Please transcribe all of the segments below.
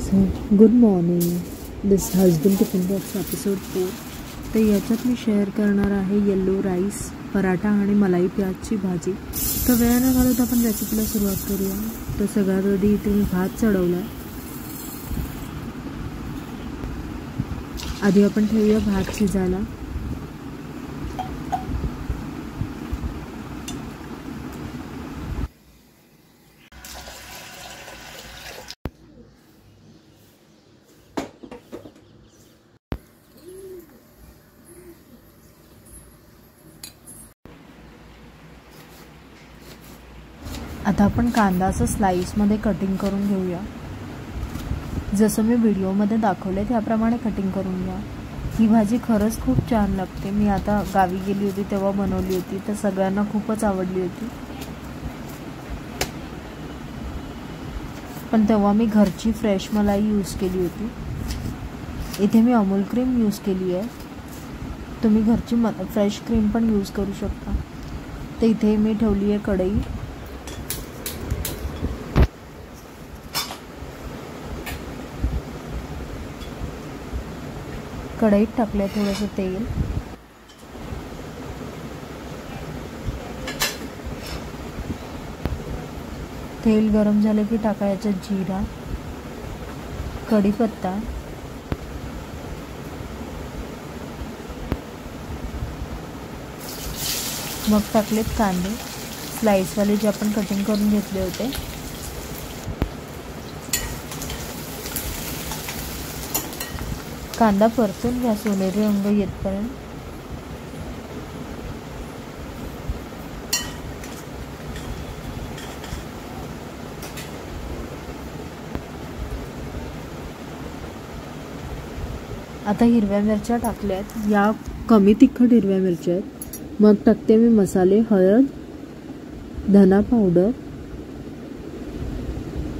So good morning, दिस husband tiffin box episode 4. तर याच्यात मी share करणार आहे येल्लो राईस, पराठा आणि मलाई प्याजची भाजी. तर वेळ न घालवता आपण रेसिपीला सुरुवात करूया. तर सगळ्यात आधी इथे मी भात चढवला आहे. आधी आपण ठेवूया भात शिजायला. आता आपण कांदा असं स्लाइसमध्ये कटिंग करून घेऊया. जसं मी व्हिडिओमध्ये दाखवले त्याप्रमाणे कटिंग करून घ्या. ही भाजी खरंच खूप छान लागते. मी आता गावी गेली होती तेव्हा बनवली होती, तर सगळ्यांना खूपच आवडली होती. पण तेव्हा मी घरची फ्रेश मलाई यूज केली होती. इथे मी अमूल क्रीम यूज केली आहे. तुम्ही घरची फ्रेश क्रीम पण यूज करू शकता. तर इथे मी ठेवली आहे कढई. कढईत टाकले थोडंसं तेल. तेल गरम झाले की टाकायचा जिरा, कढीपत्ता, मग टाकलेत कांदे स्लाइसवाले जे आपण कटिंग करून घेतले होते. कांदा परतून घ्या सोनेरी रंग येतपर्यंत. आता हिरव्या मिरच्या टाकल्यात. या कमी तिखट हिरव्या मिरच्या आहेत. मग टाकते मी मसाले, हळद, धना पावडर,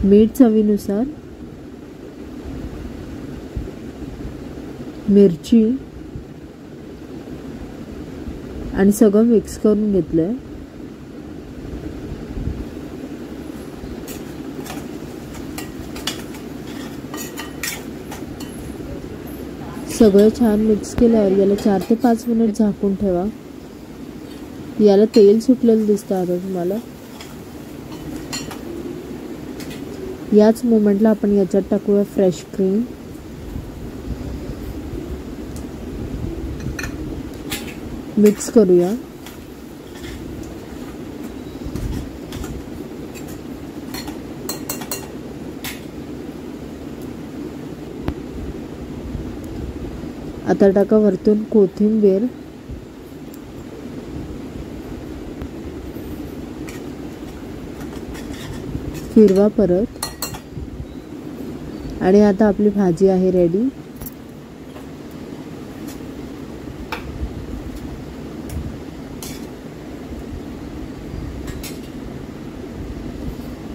मीठ चवीनुसार, मिरची आणि सगळं मिक्स करून घेतलंय. सगळं छान मिक्स केल्यावर याला 4 ते 5 मिनिट झाकून ठेवा. याला तेल सुटलेलं दिसतं आता तुम्हाला. याच मोमेंटला आपण याच्यात टाकूया फ्रेश क्रीम. मिक्स करूया. आता टाका वरतून कोथिंबीर. फिरवा परत. आणि आता आपली भाजी आहे रेडी.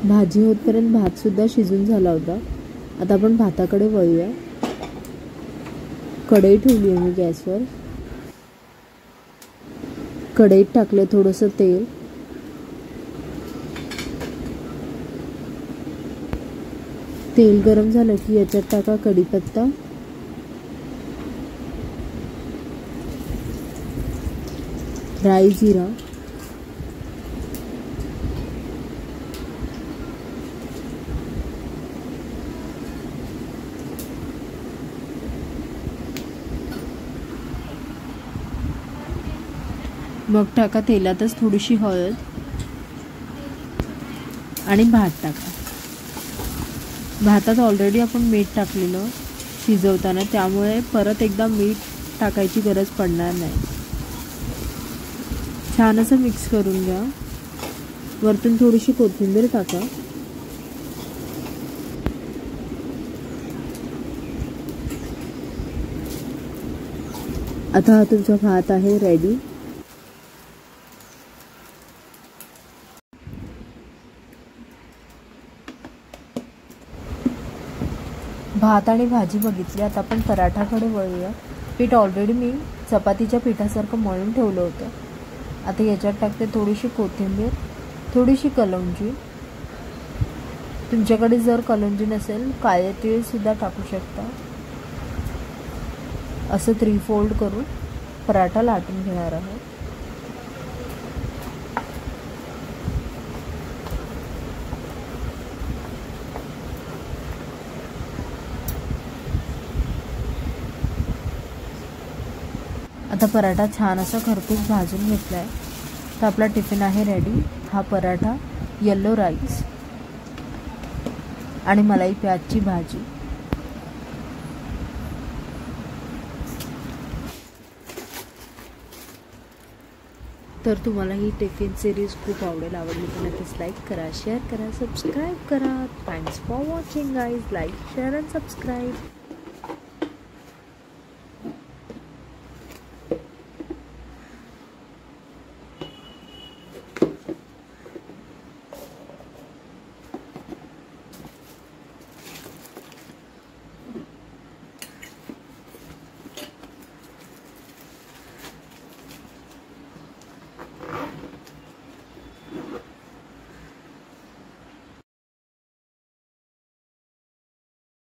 भाजी होतपर्यंत भात सुद्धा शिजून झाला होता. आता आपण भाताकडे वळूया. कढई ठेवली आहे मी गॅसवर. कढईत टाकले थोडंसं तेल. तेल गरम झालं की याच्यात टाका कढीपत्ता, राई, जिरा, मग टाका तेलातच थोडीशी हळद आणि भात टाका. भातात ऑलरेडी आपण मीठ टाकलेलं शिजवताना, त्यामुळे परत एकदा मीठ टाकायची गरज पडणार नाही. छान असं मिक्स करून घ्या. वरतून थोडीशी कोथिंबीर टाका. आता हा तुमचा भात आहे रेडी. भात आणि भाजी बघितली. आता आपण पराठाकडे वळूया. पीठ ऑलरेडी मी चपातीच्या पिठासारखं मळून ठेवलं होतं. आता याच्यात टाकते थोडीशी कोथिंबीर, थोडीशी कलौंजी, तुमच्याकडे जर कलंजी नसेल काळे तीळ सुद्धा टाकू शकता। असं 3 फोल्ड करून पराठा लाटून घेणार आहोत। आता पराठा छान असा खरपूस भाजून घेतला आहे, तर आपला टिफिन आहे रेडी। हा पराठा, येलो राईस आणि मलाई प्याजची भाजी। तर तुम्हाला ही टिफिन सिरीज खूप आवडली तर नक्कीच लाईक करा, शेअर करा, सबस्क्राईब करा। Thanks for watching guys. Like, share and subscribe.